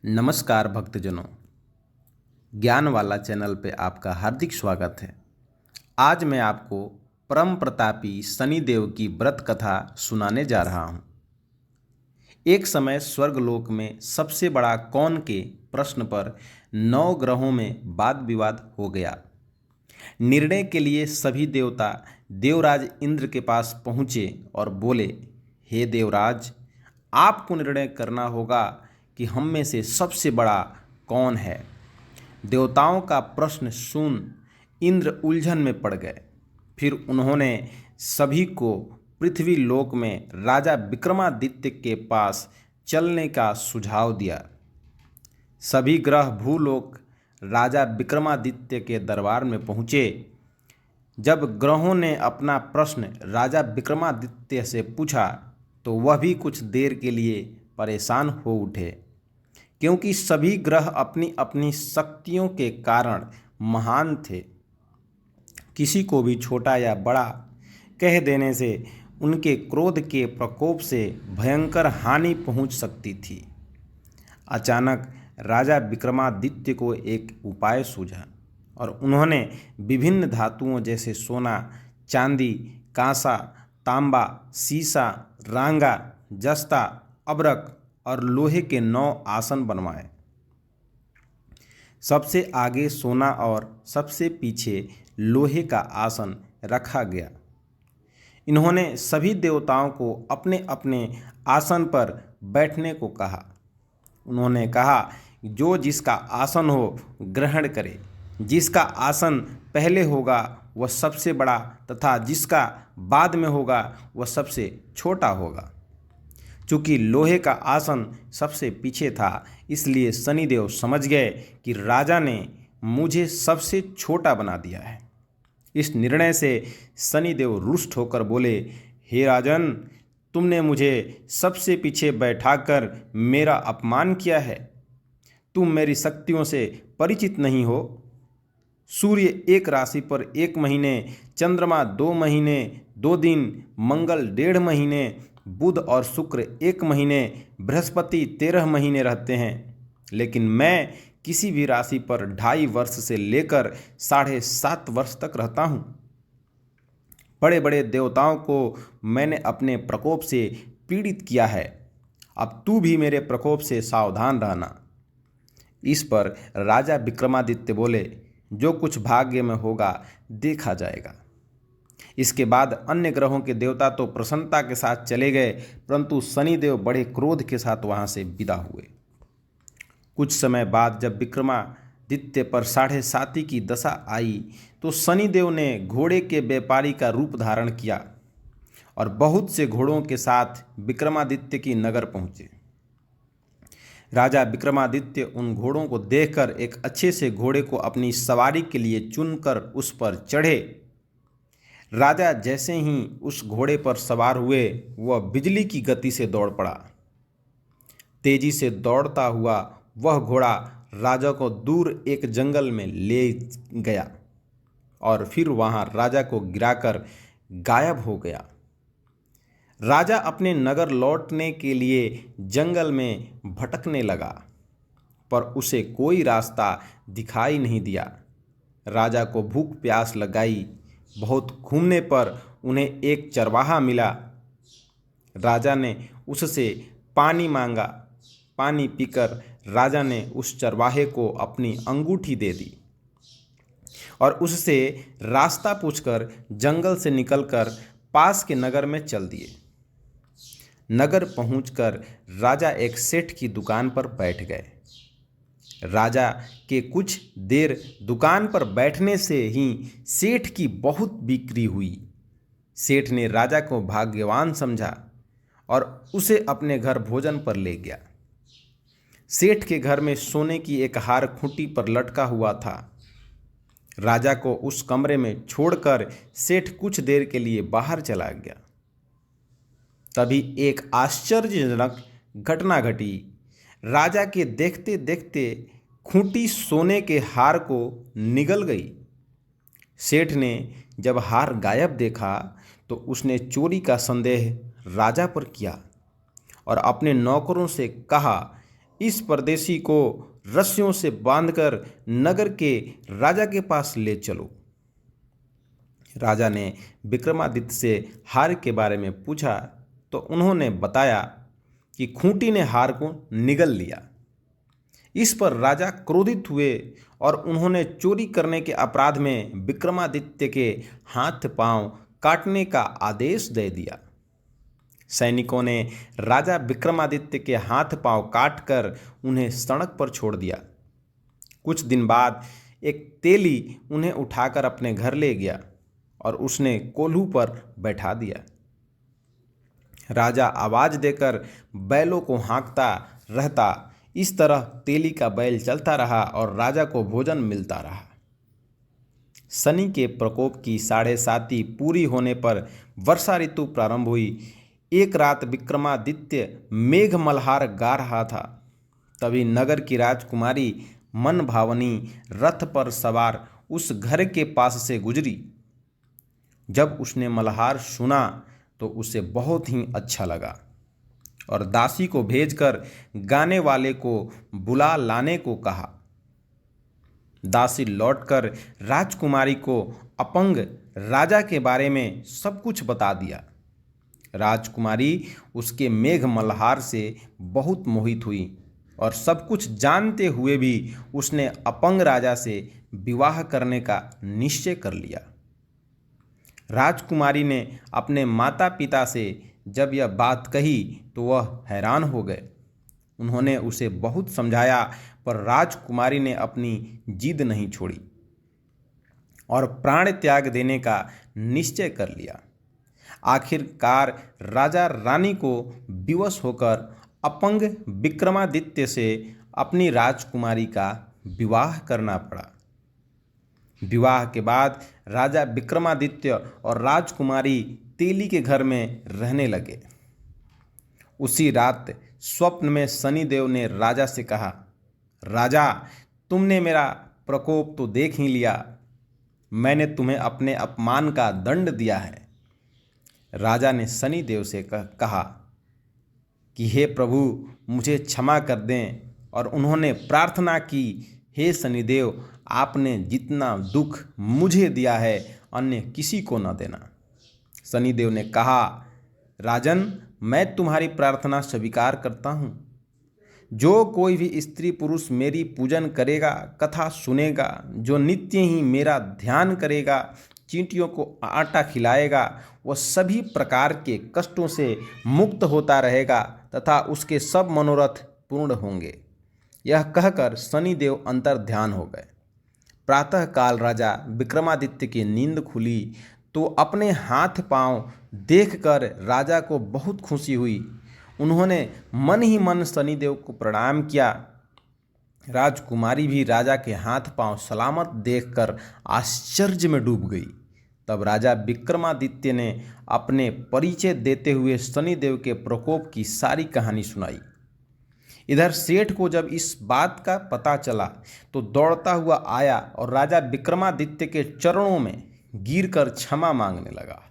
नमस्कार भक्तजनों, ज्ञान वाला चैनल पे आपका हार्दिक स्वागत है। आज मैं आपको परम प्रतापी शनिदेव की व्रत कथा सुनाने जा रहा हूँ। एक समय स्वर्गलोक में सबसे बड़ा कौन के प्रश्न पर 9 ग्रहों में वाद विवाद हो गया। निर्णय के लिए सभी देवता देवराज इंद्र के पास पहुँचे और बोले, हे देवराज, आपको निर्णय करना होगा कि हम में से सबसे बड़ा कौन है। देवताओं का प्रश्न सुन इंद्र उलझन में पड़ गए। फिर उन्होंने सभी को पृथ्वी लोक में राजा विक्रमादित्य के पास चलने का सुझाव दिया। सभी ग्रह भूलोक राजा विक्रमादित्य के दरबार में पहुँचे। जब ग्रहों ने अपना प्रश्न राजा विक्रमादित्य से पूछा तो वह भी कुछ देर के लिए परेशान हो उठे, क्योंकि सभी ग्रह अपनी अपनी शक्तियों के कारण महान थे। किसी को भी छोटा या बड़ा कह देने से उनके क्रोध के प्रकोप से भयंकर हानि पहुंच सकती थी। अचानक राजा विक्रमादित्य को एक उपाय सूझा और उन्होंने विभिन्न धातुओं जैसे सोना, चांदी, कांसा, तांबा, सीसा, रांगा, जस्ता, अबरक और लोहे के 9 आसन बनवाए। सबसे आगे सोना और सबसे पीछे लोहे का आसन रखा गया। इन्होंने सभी देवताओं को अपने अपने आसन पर बैठने को कहा। उन्होंने कहा, जो जिसका आसन हो ग्रहण करे। जिसका आसन पहले होगा वह सबसे बड़ा तथा जिसका बाद में होगा वह सबसे छोटा होगा। चूँकि लोहे का आसन सबसे पीछे था, इसलिए शनिदेव समझ गए कि राजा ने मुझे सबसे छोटा बना दिया है। इस निर्णय से शनिदेव रुष्ट होकर बोले, हे राजन, तुमने मुझे सबसे पीछे बैठाकर मेरा अपमान किया है। तुम मेरी शक्तियों से परिचित नहीं हो। सूर्य एक राशि पर 1 महीने, चंद्रमा 2 महीने 2 दिन, मंगल 1.5 महीने, बुध और शुक्र 1 महीने, बृहस्पति 13 महीने रहते हैं। लेकिन मैं किसी भी राशि पर 2.5 वर्ष से लेकर 7.5 वर्ष तक रहता हूँ। बड़े बड़े देवताओं को मैंने अपने प्रकोप से पीड़ित किया है। अब तू भी मेरे प्रकोप से सावधान रहना। इस पर राजा विक्रमादित्य बोले, जो कुछ भाग्य में होगा देखा जाएगा। इसके बाद अन्य ग्रहों के देवता तो प्रसन्नता के साथ चले गए, परंतु शनिदेव बड़े क्रोध के साथ वहां से विदा हुए। कुछ समय बाद जब विक्रमादित्य पर 7.5 की दशा आई तो शनिदेव ने घोड़े के व्यापारी का रूप धारण किया और बहुत से घोड़ों के साथ विक्रमादित्य की नगर पहुँचे। राजा विक्रमादित्य उन घोड़ों को देखकर एक अच्छे से घोड़े को अपनी सवारी के लिए चुनकर उस पर चढ़े। राजा जैसे ही उस घोड़े पर सवार हुए, वह बिजली की गति से दौड़ पड़ा। तेजी से दौड़ता हुआ वह घोड़ा राजा को दूर एक जंगल में ले गया और फिर वहां राजा को गिराकर गायब हो गया। राजा अपने नगर लौटने के लिए जंगल में भटकने लगा, पर उसे कोई रास्ता दिखाई नहीं दिया। राजा को भूख प्यास लगाई। बहुत घूमने पर उन्हें एक चरवाहा मिला। राजा ने उससे पानी मांगा। पानी पीकर राजा ने उस चरवाहे को अपनी अंगूठी दे दी और उससे रास्ता पूछकर जंगल से निकलकर पास के नगर में चल दिए। नगर पहुंचकर राजा एक सेठ की दुकान पर बैठ गए। राजा के कुछ देर दुकान पर बैठने से ही सेठ की बहुत बिक्री हुई। सेठ ने राजा को भाग्यवान समझा और उसे अपने घर भोजन पर ले गया। सेठ के घर में सोने की एक हार खूंटी पर लटका हुआ था। राजा को उस कमरे में छोड़कर सेठ कुछ देर के लिए बाहर चला गया। तभी एक आश्चर्यजनक घटना घटी। राजा के देखते देखते खूंटी सोने के हार को निगल गई। सेठ ने जब हार गायब देखा तो उसने चोरी का संदेह राजा पर किया और अपने नौकरों से कहा, इस परदेशी को रस्सियों से बांधकर नगर के राजा के पास ले चलो। राजा ने विक्रमादित्य से हार के बारे में पूछा तो उन्होंने बताया कि खूंटी ने हार को निगल लिया। इस पर राजा क्रोधित हुए और उन्होंने चोरी करने के अपराध में विक्रमादित्य के हाथ पांव काटने का आदेश दे दिया। सैनिकों ने राजा विक्रमादित्य के हाथ पांव काटकर उन्हें सड़क पर छोड़ दिया। कुछ दिन बाद एक तेली उन्हें उठाकर अपने घर ले गया और उसने कोल्हू पर बैठा दिया। राजा आवाज देकर बैलों को हाँकता रहता। इस तरह तेली का बैल चलता रहा और राजा को भोजन मिलता रहा। शनि के प्रकोप की 7.5 पूरी होने पर वर्षा ऋतु प्रारंभ हुई। एक रात विक्रमादित्य मेघ मल्हार गा रहा था। तभी नगर की राजकुमारी मन भावनी रथ पर सवार उस घर के पास से गुजरी। जब उसने मल्हार सुना तो उसे बहुत ही अच्छा लगा और दासी को भेजकर गाने वाले को बुला लाने को कहा। दासी लौटकर राजकुमारी को अपंग राजा के बारे में सब कुछ बता दिया। राजकुमारी उसके मेघ मल्हार से बहुत मोहित हुई और सब कुछ जानते हुए भी उसने अपंग राजा से विवाह करने का निश्चय कर लिया। राजकुमारी ने अपने माता पिता से जब यह बात कही तो वह हैरान हो गए। उन्होंने उसे बहुत समझाया पर राजकुमारी ने अपनी जिद नहीं छोड़ी और प्राण त्याग देने का निश्चय कर लिया। आखिरकार राजा रानी को विवश होकर अपंग विक्रमादित्य से अपनी राजकुमारी का विवाह करना पड़ा। विवाह के बाद राजा विक्रमादित्य और राजकुमारी तेली के घर में रहने लगे। उसी रात स्वप्न में शनिदेव ने राजा से कहा, राजा, तुमने मेरा प्रकोप तो देख ही लिया। मैंने तुम्हें अपने अपमान का दंड दिया है। राजा ने शनिदेव से कहा कि हे प्रभु, मुझे क्षमा कर दें और उन्होंने प्रार्थना की, हे शनिदेव, आपने जितना दुख मुझे दिया है अन्य किसी को न देना। शनिदेव ने कहा, राजन, मैं तुम्हारी प्रार्थना स्वीकार करता हूँ। जो कोई भी स्त्री पुरुष मेरी पूजन करेगा, कथा सुनेगा, जो नित्य ही मेरा ध्यान करेगा, चींटियों को आटा खिलाएगा, वह सभी प्रकार के कष्टों से मुक्त होता रहेगा तथा उसके सब मनोरथ पूर्ण होंगे। यह कहकर शनिदेव अंतर ध्यान हो गए। प्रातःकाल राजा विक्रमादित्य की नींद खुली तो अपने हाथ पांव देखकर राजा को बहुत खुशी हुई। उन्होंने मन ही मन शनिदेव को प्रणाम किया। राजकुमारी भी राजा के हाथ पांव सलामत देखकर आश्चर्य में डूब गई। तब राजा विक्रमादित्य ने अपने परिचय देते हुए शनिदेव के प्रकोप की सारी कहानी सुनाई। इधर सेठ को जब इस बात का पता चला तो दौड़ता हुआ आया और राजा विक्रमादित्य के चरणों में गिरकर क्षमा मांगने लगा।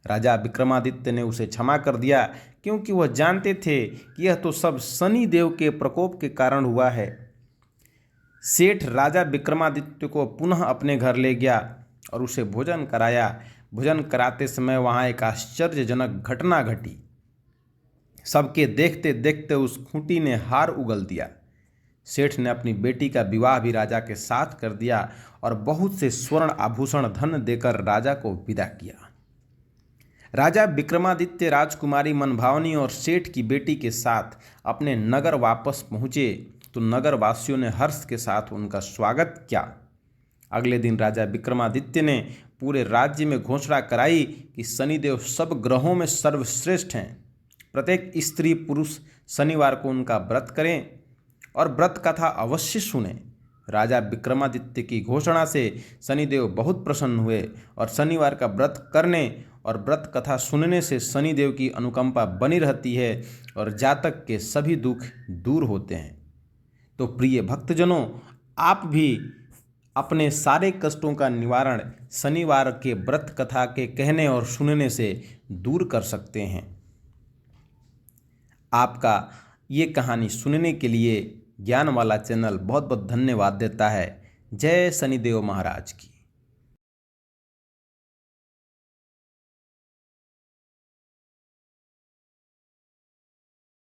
राजा विक्रमादित्य ने उसे क्षमा कर दिया क्योंकि वह जानते थे कि यह तो सब शनिदेव के प्रकोप के कारण हुआ है। सेठ राजा विक्रमादित्य को पुनः अपने घर ले गया और उसे भोजन कराया। भोजन कराते समय वहाँ एक आश्चर्यजनक घटना घटी। सबके देखते देखते उस खूंटी ने हार उगल दिया। सेठ ने अपनी बेटी का विवाह भी राजा के साथ कर दिया और बहुत से स्वर्ण आभूषण धन देकर राजा को विदा किया। राजा विक्रमादित्य राजकुमारी मनभावनी और सेठ की बेटी के साथ अपने नगर वापस पहुँचे तो नगर वासियों ने हर्ष के साथ उनका स्वागत किया। अगले दिन राजा विक्रमादित्य ने पूरे राज्य में घोषणा कराई कि शनिदेव सब ग्रहों में सर्वश्रेष्ठ हैं। प्रत्येक स्त्री पुरुष शनिवार को उनका व्रत करें और व्रत कथा अवश्य सुनें। राजा विक्रमादित्य की घोषणा से शनिदेव बहुत प्रसन्न हुए और शनिवार का व्रत करने और व्रत कथा सुनने से शनिदेव की अनुकंपा बनी रहती है और जातक के सभी दुख दूर होते हैं। तो प्रिय भक्तजनों, आप भी अपने सारे कष्टों का निवारण शनिवार के व्रत कथा के कहने और सुनने से दूर कर सकते हैं। आपका ये कहानी सुनने के लिए ज्ञान वाला चैनल बहुत बहुत धन्यवाद देता है। जय शनिदेव महाराज की।